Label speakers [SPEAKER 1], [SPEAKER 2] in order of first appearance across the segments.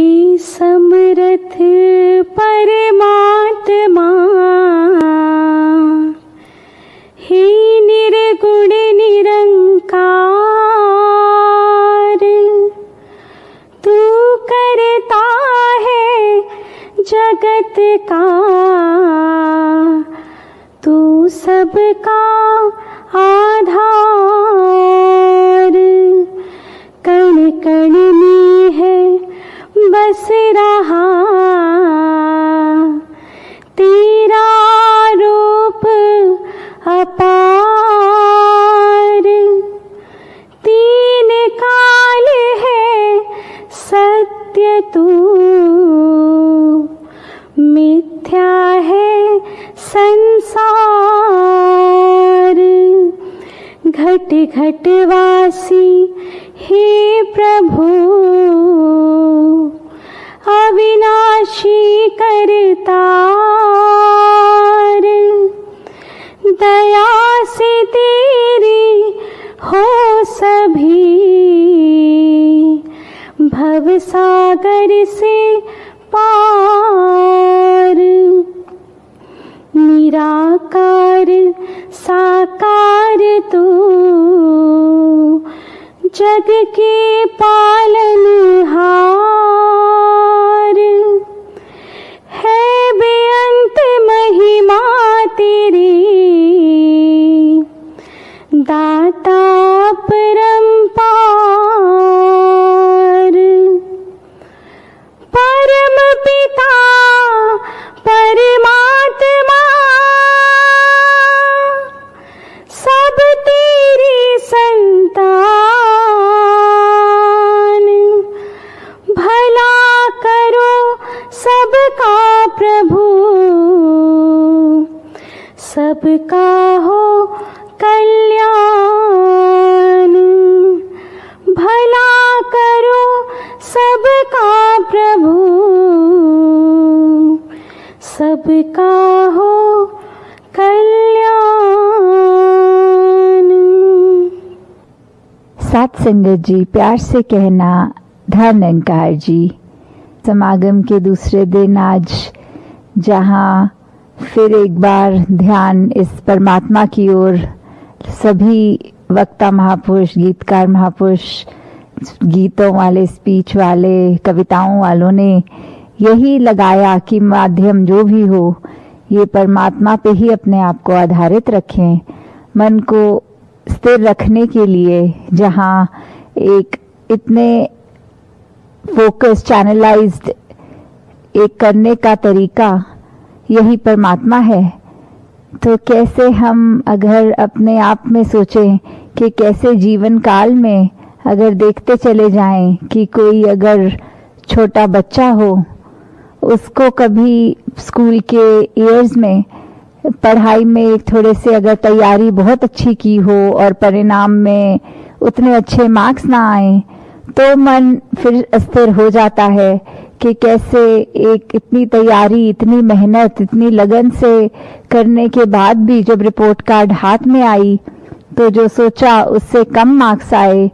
[SPEAKER 1] हे समर्थ परमात्मा, हे निर्गुण निरंकार, तू करता है जगत का, तू सबका आधार। कण कण में है बस रहा तेरा रूप अपार। तीन काल है सत्य तू, मिथ्या है संसार। घट घट वासी हे प्रभु, अविनाशी करतार। दया से तेरी हो सभी, भव सागर से पार। निराकार साकार तू, जग के पालनहार। है बेअंत महिमा तेरी, दाता परम्पार। परम पिता परमात्मा, सब तेरी संतान। भला करो सबका प्रभु, सबका हो कल्याण। भला करो सबका प्रभु, सबका हो कल्याण।
[SPEAKER 2] साथ संगत जी, प्यार से कहना धन निरंकार जी। समागम के दूसरे दिन आज जहाँ फिर एक बार ध्यान इस परमात्मा की ओर सभी वक्ता महापुरुष, गीतकार महापुरुष, गीतों वाले, स्पीच वाले, कविताओं वालों ने यही लगाया कि माध्यम जो भी हो ये परमात्मा पे ही अपने आप को आधारित रखें। मन को स्थिर रखने के लिए जहाँ एक इतने फोकस, चैनलाइज्ड एक करने का तरीका यही परमात्मा है। तो कैसे हम अगर अपने आप में सोचें कि कैसे जीवन काल में अगर देखते चले जाएं कि कोई अगर छोटा बच्चा हो, उसको कभी स्कूल के ईयर्स में पढ़ाई में थोड़े से अगर तैयारी बहुत अच्छी की हो और परिणाम में उतने अच्छे मार्क्स ना आए तो मन फिर अस्थिर हो जाता है कि कैसे एक इतनी तैयारी, इतनी मेहनत, इतनी लगन से करने के बाद भी जब रिपोर्ट कार्ड हाथ में आई तो जो सोचा उससे कम मार्क्स आए।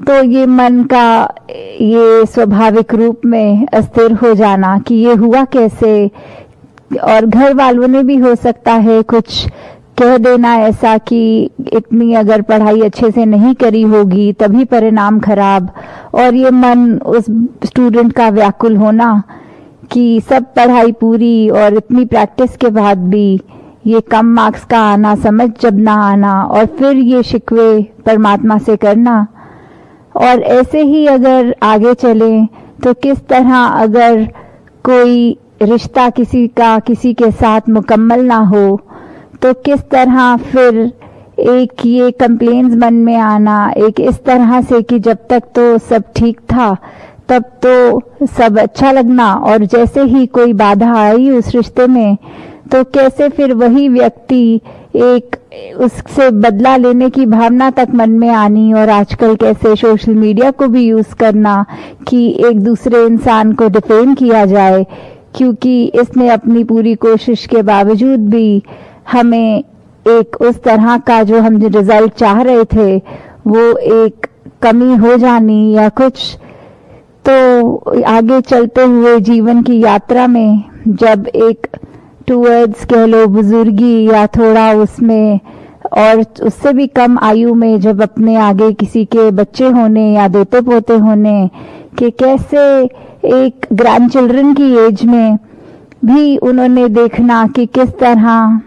[SPEAKER 2] तो ये मन का ये स्वाभाविक रूप में अस्थिर हो जाना कि ये हुआ कैसे, और घर वालों ने भी हो सकता है कुछ कह देना ऐसा कि इतनी अगर पढ़ाई अच्छे से नहीं करी होगी तभी परिणाम खराब, और ये मन उस स्टूडेंट का व्याकुल होना कि सब पढ़ाई पूरी और इतनी प्रैक्टिस के बाद भी ये कम मार्क्स का आना, समझ जब ना आना, और फिर ये शिकवे परमात्मा से करना। और ऐसे ही अगर आगे चलें तो किस तरह अगर कोई रिश्ता किसी का किसी के साथ मुकम्मल ना हो तो किस तरह फिर एक ये कंप्लेंट्स मन में आना, एक इस तरह से कि जब तक तो सब ठीक था तब तो सब अच्छा लगना, और जैसे ही कोई बाधा आई उस रिश्ते में तो कैसे फिर वही व्यक्ति एक उससे बदला लेने की भावना तक मन में आनी, और आजकल कैसे सोशल मीडिया को भी यूज करना कि एक दूसरे इंसान को डिफेम किया जाए क्योंकि इसने अपनी पूरी कोशिश के बावजूद भी हमें एक उस तरह का जो हम रिजल्ट चाह रहे थे वो एक कमी हो जानी या कुछ तो आगे चलते हुए जीवन की यात्रा में जब एक टूवर्ड्स कह लो बुजुर्गी या थोड़ा उसमें और उससे भी कम आयु में जब अपने आगे किसी के बच्चे होने या दोते पोते होने कि कैसे एक ग्रैंड चिल्ड्रन की एज में भी उन्होंने देखना कि किस तरह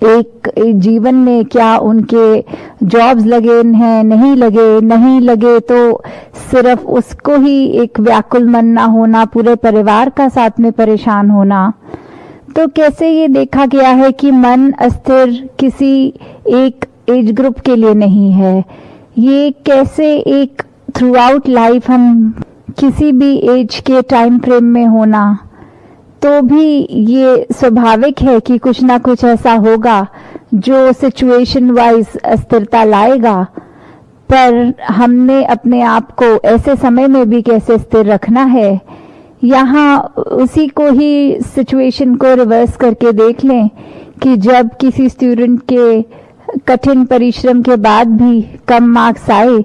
[SPEAKER 2] एक जीवन में क्या उनके जॉब्स लगे हैं, नहीं लगे तो सिर्फ उसको ही एक व्याकुल मन ना होना, पूरे परिवार का साथ में परेशान होना। तो कैसे ये देखा गया है कि मन अस्थिर किसी एक एज ग्रुप के लिए नहीं है, ये कैसे एक थ्रू आउट लाइफ हम किसी भी एज के टाइम फ्रेम में होना, तो भी ये स्वाभाविक है कि कुछ ना कुछ ऐसा होगा जो सिचुएशन वाइज अस्थिरता लाएगा। पर हमने अपने आप को ऐसे समय में भी कैसे स्थिर रखना है, यहाँ उसी को ही सिचुएशन को रिवर्स करके देख लें कि जब किसी स्टूडेंट के कठिन परिश्रम के बाद भी कम मार्क्स आए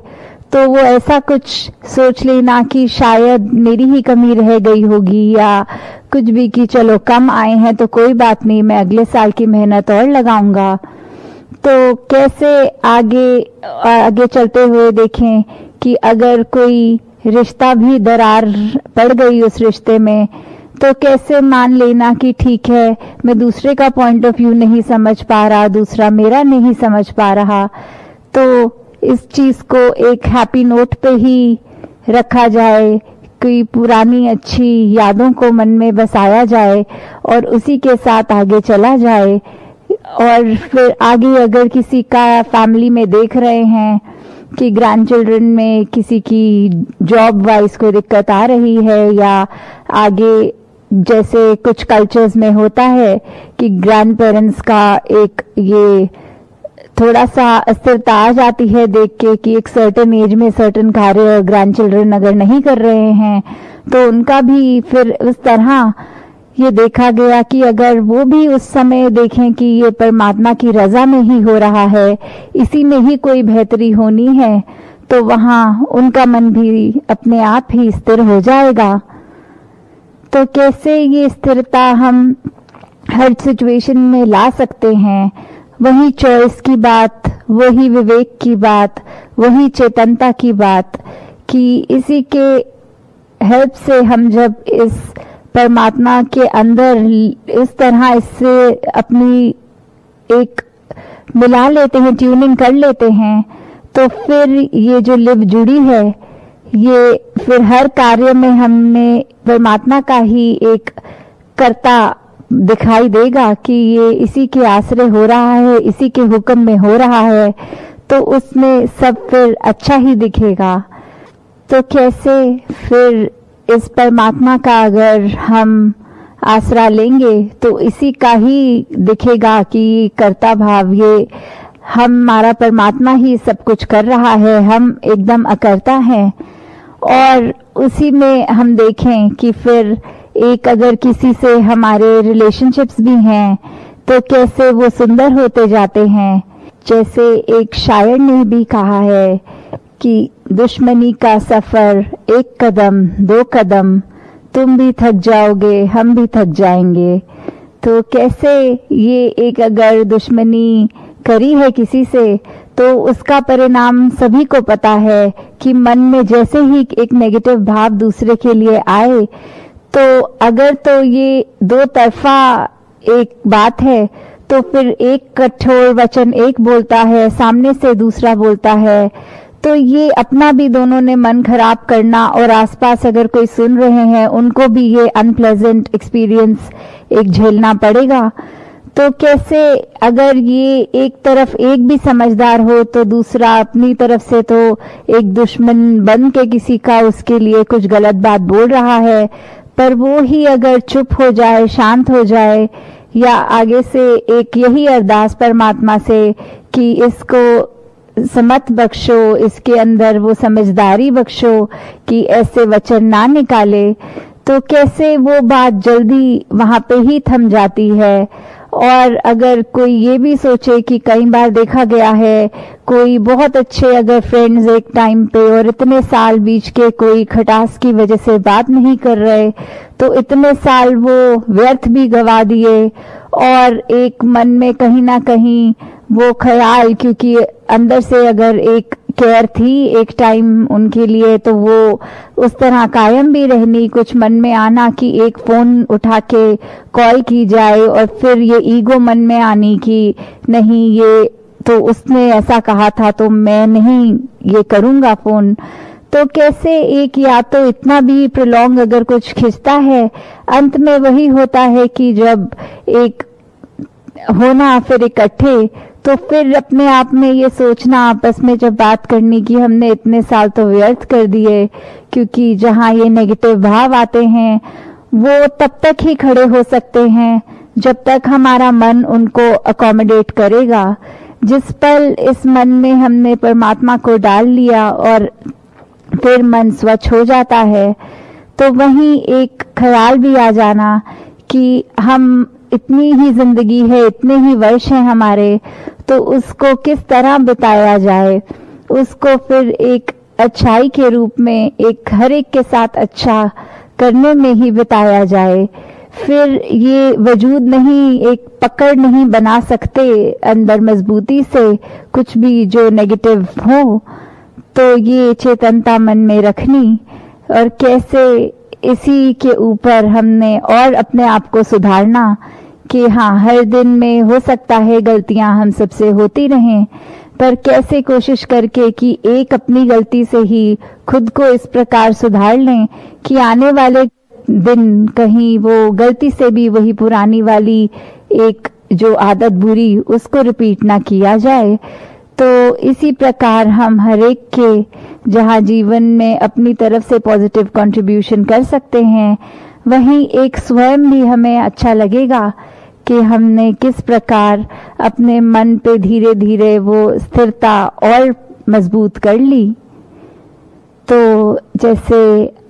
[SPEAKER 2] तो वो ऐसा कुछ सोच लेना कि शायद मेरी ही कमी रह गई होगी या कुछ भी कि चलो कम आए हैं तो कोई बात नहीं, मैं अगले साल की मेहनत और लगाऊंगा। तो कैसे आगे चलते हुए देखें कि अगर कोई रिश्ता भी दरार पड़ गई उस रिश्ते में तो कैसे मान लेना कि ठीक है, मैं दूसरे का पॉइंट ऑफ व्यू नहीं समझ पा रहा, दूसरा मेरा नहीं समझ पा रहा, तो इस चीज को एक हैप्पी नोट पे ही रखा जाए, कोई पुरानी अच्छी यादों को मन में बसाया जाए और उसी के साथ आगे चला जाए। और फिर आगे अगर किसी का फैमिली में देख रहे हैं कि ग्रैंड चिल्ड्रन में किसी की जॉब वाइज कोई दिक्कत आ रही है या आगे जैसे कुछ कल्चर्स में होता है कि ग्रैंड पेरेंट्स का एक ये थोड़ा सा अस्थिरता आ जाती है देख के कि एक सर्टेन एज में सर्टेन कार्य ग्रैंड चिल्ड्रन अगर नहीं कर रहे हैं तो उनका भी फिर उस तरह ये देखा गया कि अगर वो भी उस समय देखें कि ये परमात्मा की रजा में ही हो रहा है, इसी में ही कोई बेहतरी होनी है, तो वहाँ उनका मन भी अपने आप ही स्थिर हो जाएगा। तो कैसे ये स्थिरता हम हर सिचुएशन में ला सकते हैं, वही चॉइस की बात, वही विवेक की बात, वही चेतनता की बात कि इसी के हेल्प से हम जब इस परमात्मा के अंदर इस तरह इससे अपनी एक मिला लेते हैं, ट्यूनिंग कर लेते हैं, तो फिर ये जो लिव जुड़ी है ये फिर हर कार्य में हमें परमात्मा का ही एक कर्ता दिखाई देगा कि ये इसी के आश्रय हो रहा है, इसी के हुक्म में हो रहा है, तो उसमें सब फिर अच्छा ही दिखेगा। तो कैसे फिर इस परमात्मा का अगर हम आसरा लेंगे तो इसी का ही दिखेगा कि कर्ता भाव ये हमारा परमात्मा ही सब कुछ कर रहा है, हम एकदम अकर्ता हैं। और उसी में हम देखें कि फिर एक अगर किसी से हमारे रिलेशनशिप्स भी हैं तो कैसे वो सुंदर होते जाते हैं। जैसे एक शायर ने भी कहा है कि दुश्मनी का सफर एक कदम दो कदम, तुम भी थक जाओगे हम भी थक जाएंगे। तो कैसे ये एक अगर दुश्मनी करी है किसी से तो उसका परिणाम सभी को पता है कि मन में जैसे ही एक नेगेटिव भाव दूसरे के लिए आए तो अगर तो ये दो तरफा एक बात है तो फिर एक कठोर वचन एक बोलता है, सामने से दूसरा बोलता है, तो ये अपना भी दोनों ने मन खराब करना और आसपास अगर कोई सुन रहे हैं उनको भी ये अनप्लेजेंट एक्सपीरियंस एक झेलना पड़ेगा। तो कैसे अगर ये एक तरफ एक भी समझदार हो तो दूसरा अपनी तरफ से तो एक दुश्मन बन के किसी का उसके लिए कुछ गलत बात बोल रहा है, पर वो ही अगर चुप हो जाए, शांत हो जाए, या आगे से एक यही अरदास परमात्मा से कि इसको समत बख्शो, इसके अंदर वो समझदारी बख्शो कि ऐसे वचन ना निकाले, तो कैसे वो बात जल्दी वहां पे ही थम जाती है और अगर कोई ये भी सोचे कि कई बार देखा गया है कोई बहुत अच्छे अगर फ्रेंड्स एक टाइम पे और इतने साल बीच के कोई खटास की वजह से बात नहीं कर रहे, तो इतने साल वो व्यर्थ भी गवा दिए। और एक मन में कहीं ना कहीं वो ख्याल, क्योंकि अंदर से अगर एक केयर थी एक टाइम उनके लिए, तो वो उस तरह कायम भी रहनी। कुछ मन में आना कि एक फोन उठा के कॉल की जाए, और फिर ये ईगो मन में आनी कि नहीं, ये तो उसने ऐसा कहा था तो मैं नहीं ये करूंगा फोन। तो कैसे एक या तो इतना भी प्रोलॉन्ग अगर कुछ खिंचता है, अंत में वही होता है कि जब एक होना फिर इकट्ठे, तो फिर अपने आप में ये सोचना आपस में जब बात करनी कि हमने इतने साल तो व्यर्थ कर दिए, क्योंकि जहाँ ये नेगेटिव भाव आते हैं वो तब तक ही खड़े हो सकते हैं जब तक हमारा मन उनको अकोमोडेट करेगा। जिस पल इस मन में हमने परमात्मा को डाल लिया और फिर मन स्वच्छ हो जाता है, तो वहीं एक ख्याल भी आ जाना कि हम इतनी ही जिंदगी है, इतने ही वर्ष हैं हमारे, तो उसको किस तरह बिताया जाए, उसको फिर एक अच्छाई के रूप में एक हर एक के साथ अच्छा करने में ही बिताया जाए। फिर ये वजूद नहीं, एक पकड़ नहीं बना सकते अंदर मजबूती से कुछ भी जो नेगेटिव हो, तो ये चेतनता मन में रखनी। और कैसे इसी के ऊपर हमने और अपने आप को सुधारना कि हाँ, हर दिन में हो सकता है गलतियां हम सबसे होती रहें, पर कैसे कोशिश करके कि एक अपनी गलती से ही खुद को इस प्रकार सुधार लें कि आने वाले दिन कहीं वो गलती से भी वही पुरानी वाली एक जो आदत बुरी उसको रिपीट ना किया जाए। तो इसी प्रकार हम हर एक के जहाँ जीवन में अपनी तरफ से पॉजिटिव कंट्रीब्यूशन कर सकते हैं, वहीं एक स्वयं भी हमें अच्छा लगेगा कि हमने किस प्रकार अपने मन पे धीरे धीरे वो स्थिरता और मजबूत कर ली। तो जैसे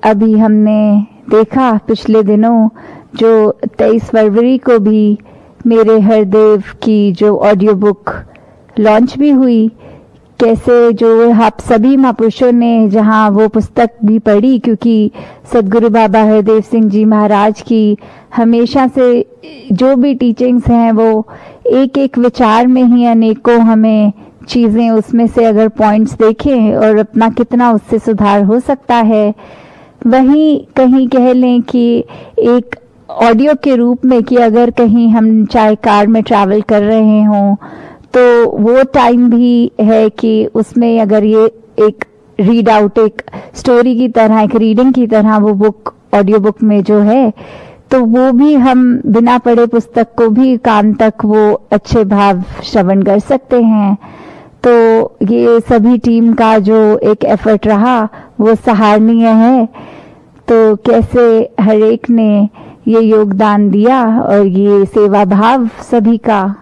[SPEAKER 2] अभी हमने देखा पिछले दिनों जो 23 फरवरी को भी मेरे हरदेव की जो ऑडियो बुक लॉन्च भी हुई, कैसे जो आप सभी महापुरुषों ने जहाँ वो पुस्तक भी पढ़ी, क्योंकि सदगुरु बाबा हरदेव सिंह जी महाराज की हमेशा से जो भी टीचिंग्स हैं वो एक एक विचार में ही अनेकों हमें चीजें उसमें से अगर पॉइंट्स देखें और अपना कितना उससे सुधार हो सकता है, वहीं कहीं कह लें कि एक ऑडियो के रूप में कि अगर कहीं हम चाहे कार में ट्रैवल कर रहे हों तो वो टाइम भी है कि उसमें अगर ये एक रीड आउट एक स्टोरी की तरह एक रीडिंग की तरह वो बुक ऑडियो बुक में जो है, तो वो भी हम बिना पढ़े पुस्तक को भी कान तक वो अच्छे भाव श्रवण कर सकते हैं। तो ये सभी टीम का जो एक एफर्ट रहा वो सराहनीय है। तो कैसे हर एक ने ये योगदान दिया और ये सेवा भाव सभी का,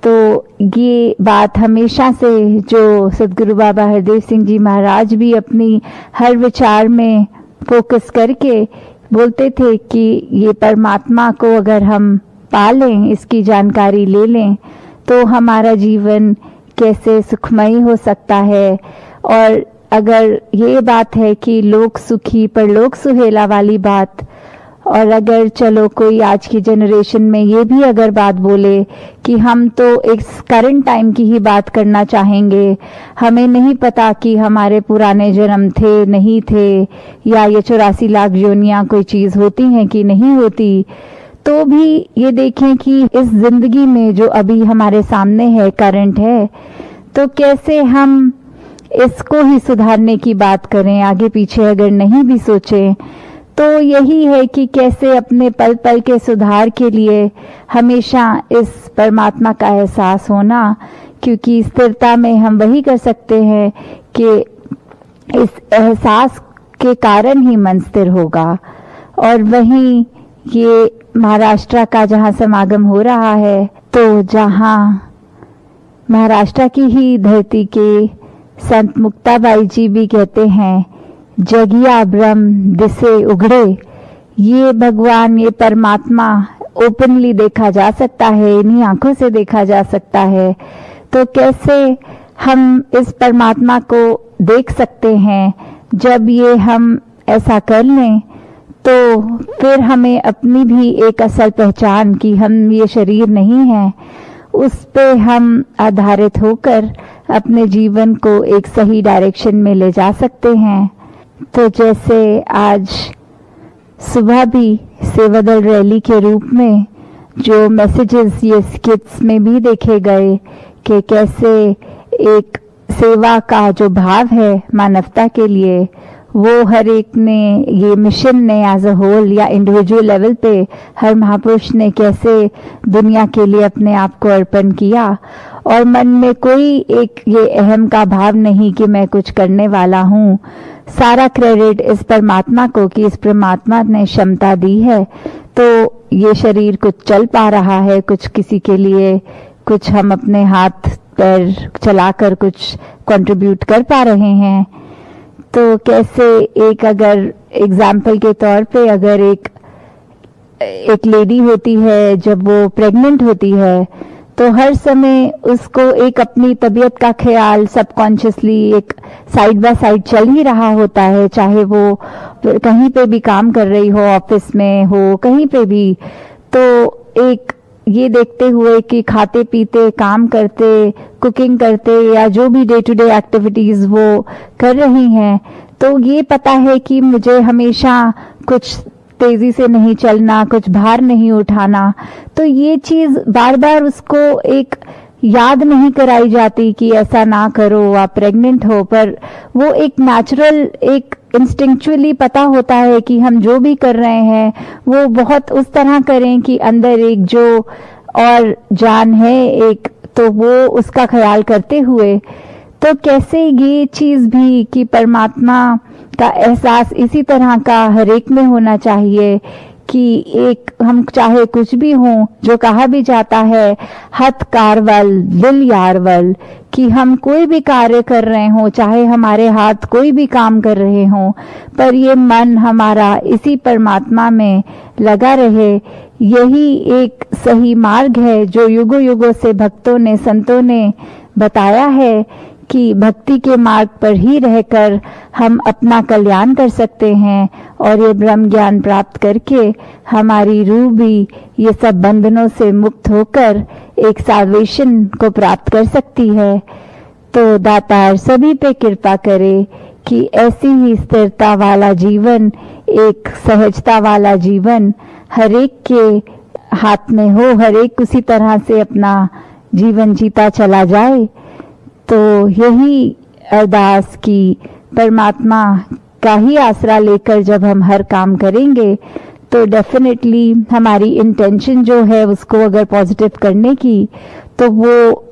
[SPEAKER 2] तो ये बात हमेशा से जो सदगुरु बाबा हरदेव सिंह जी महाराज भी अपनी हर विचार में फोकस करके बोलते थे कि ये परमात्मा को अगर हम पा लें, इसकी जानकारी ले लें, तो हमारा जीवन कैसे सुखमय हो सकता है। और अगर ये बात है कि लोक सुखी परलोक सुहेला वाली बात, और अगर चलो कोई आज की जनरेशन में ये भी अगर बात बोले कि हम तो एक करंट टाइम की ही बात करना चाहेंगे, हमें नहीं पता कि हमारे पुराने जन्म थे नहीं थे, या ये 84 लाख योनियां कोई चीज होती हैं कि नहीं होती, तो भी ये देखें कि इस जिंदगी में जो अभी हमारे सामने है करंट है, तो कैसे हम इसको ही सुधारने की बात करें, आगे पीछे अगर नहीं भी सोचें। तो यही है कि कैसे अपने पल पल के सुधार के लिए हमेशा इस परमात्मा का एहसास होना, क्योंकि स्थिरता में हम वही कर सकते हैं कि इस एहसास के कारण ही मन स्थिर होगा। और वहीं ये महाराष्ट्र का जहाँ समागम हो रहा है, तो जहाँ महाराष्ट्र की ही धरती के संत मुक्ताबाई जी भी कहते हैं, जगिया ब्रह्म दिसे उघड़े, ये भगवान ये परमात्मा ओपनली देखा जा सकता है, इन्हीं आंखों से देखा जा सकता है, तो कैसे हम इस परमात्मा को देख सकते हैं? जब ये हम ऐसा कर लें तो फिर हमें अपनी भी एक असल पहचान कि हम ये शरीर नहीं है, उस पे हम आधारित होकर अपने जीवन को एक सही डायरेक्शन में ले जा सकते हैं। तो जैसे आज सुबह भी सेवादल रैली के रूप में जो मैसेजेस ये स्किट्स में भी देखे गए कि कैसे एक सेवा का जो भाव है मानवता के लिए, वो हर एक ने, ये मिशन ने एज अ होल या इंडिविजुअल लेवल पे हर महापुरुष ने कैसे दुनिया के लिए अपने आप को अर्पण किया, और मन में कोई एक ये अहम का भाव नहीं कि मैं कुछ करने वाला हूँ। सारा क्रेडिट इस परमात्मा को कि इस परमात्मा ने क्षमता दी है तो ये शरीर कुछ चल पा रहा है, कुछ किसी के लिए कुछ हम अपने हाथ पैर चलाकर कुछ कंट्रीब्यूट कर पा रहे हैं। तो कैसे एक अगर एग्जाम्पल के तौर पे अगर एक लेडी होती है, जब वो प्रेग्नेंट होती है तो हर समय उसको एक अपनी तबीयत का ख्याल सबकॉन्शियसली एक साइड बाय साइड चल ही रहा होता है, चाहे वो कहीं पे भी काम कर रही हो, ऑफिस में हो, कहीं पे भी। तो एक ये देखते हुए कि खाते पीते, काम करते, कुकिंग करते या जो भी डे टू डे एक्टिविटीज वो कर रही हैं, तो ये पता है कि मुझे हमेशा कुछ तेजी से नहीं चलना, कुछ भार नहीं उठाना। तो ये चीज बार बार उसको एक याद नहीं कराई जाती कि ऐसा ना करो, आप प्रेग्नेंट हो, पर वो एक नेचुरल, एक इंस्टिंक्चुअली पता होता है कि हम जो भी कर रहे हैं वो बहुत उस तरह करें कि अंदर एक जो और जान है एक, तो वो उसका ख्याल करते हुए। तो कैसे ये चीज भी कि परमात्मा का एहसास इसी तरह का हर एक में होना चाहिए कि एक हम चाहे कुछ भी हो, जो कहा भी जाता है हथ कारवल दिल यारवल, कि हम कोई भी कार्य कर रहे हो, चाहे हमारे हाथ कोई भी काम कर रहे हो, पर ये मन हमारा इसी परमात्मा में लगा रहे। यही एक सही मार्ग है जो युगों युगों से भक्तों ने, संतों ने बताया है कि भक्ति के मार्ग पर ही रहकर हम अपना कल्याण कर सकते हैं, और ये ब्रह्म ज्ञान प्राप्त करके हमारी रूह भी ये सब बंधनों से मुक्त होकर एक साल्वेशन को प्राप्त कर सकती है। तो दातार सभी पे कृपा करे कि ऐसी ही स्थिरता वाला जीवन, एक सहजता वाला जीवन हर एक के हाथ में हो, हर एक उसी तरह से अपना जीवन जीता चला जाए। तो यही अरदास की परमात्मा का ही आसरा लेकर जब हम हर काम करेंगे तो डेफिनेटली हमारी इंटेंशन जो है उसको अगर पॉजिटिव करने की, तो वो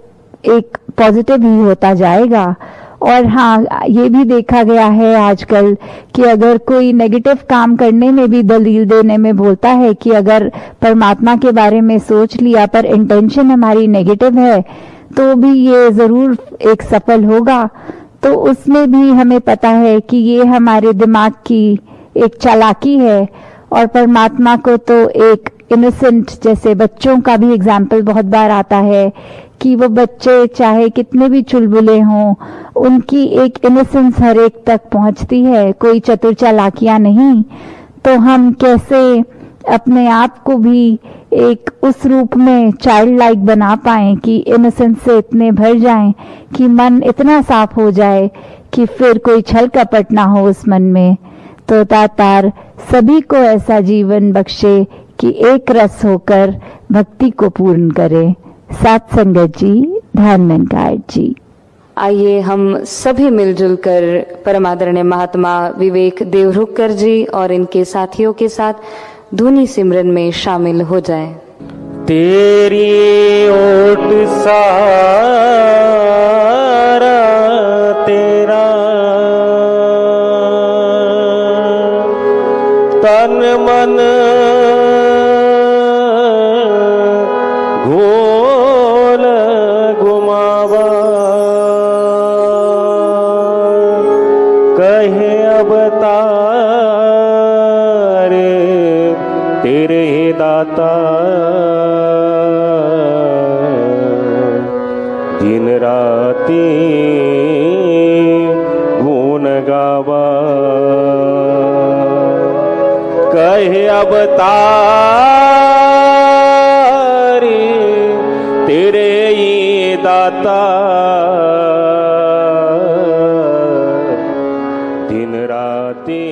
[SPEAKER 2] एक पॉजिटिव ही होता जाएगा। और हाँ, ये भी देखा गया है आजकल कि अगर कोई नेगेटिव काम करने में भी दलील देने में बोलता है कि अगर परमात्मा के बारे में सोच लिया पर इंटेंशन हमारी नेगेटिव है तो भी ये जरूर एक सफल होगा। तो उसमें भी हमें पता है कि ये हमारे दिमाग की एक चालाकी है, और परमात्मा को तो एक इनोसेंट, जैसे बच्चों का भी एग्जाम्पल बहुत बार आता है कि वो बच्चे चाहे कितने भी चुलबुले हों, उनकी एक इनोसेंस हर एक तक पहुंचती है, कोई चतुर चालाकियां नहीं। तो हम कैसे अपने आप को भी एक उस रूप में चाइल्ड लाइक बना पाएं कि इनोसेंस से इतने भर जाएं कि मन इतना साफ हो जाए कि फिर कोई छल कपट ना हो उस मन में। तो दातार सभी को ऐसा जीवन बख्शे कि एक रस होकर भक्ति को पूर्ण करे। सात संगत जी, ध्यानमंकार जी।
[SPEAKER 3] आइए हम सभी मिलजुल कर परमादरणीय महात्मा विवेक देवरुखकर जी और इनके साथियों के साथ धुनी सिमरन में शामिल हो जाएं।
[SPEAKER 4] तेरी ओट सारा तेरा तन मन घोल घुमावा, कहे अवतार तेरे दाता दिन राती गुण गावा कहे अवतारी तेरे ये दाता दिन राती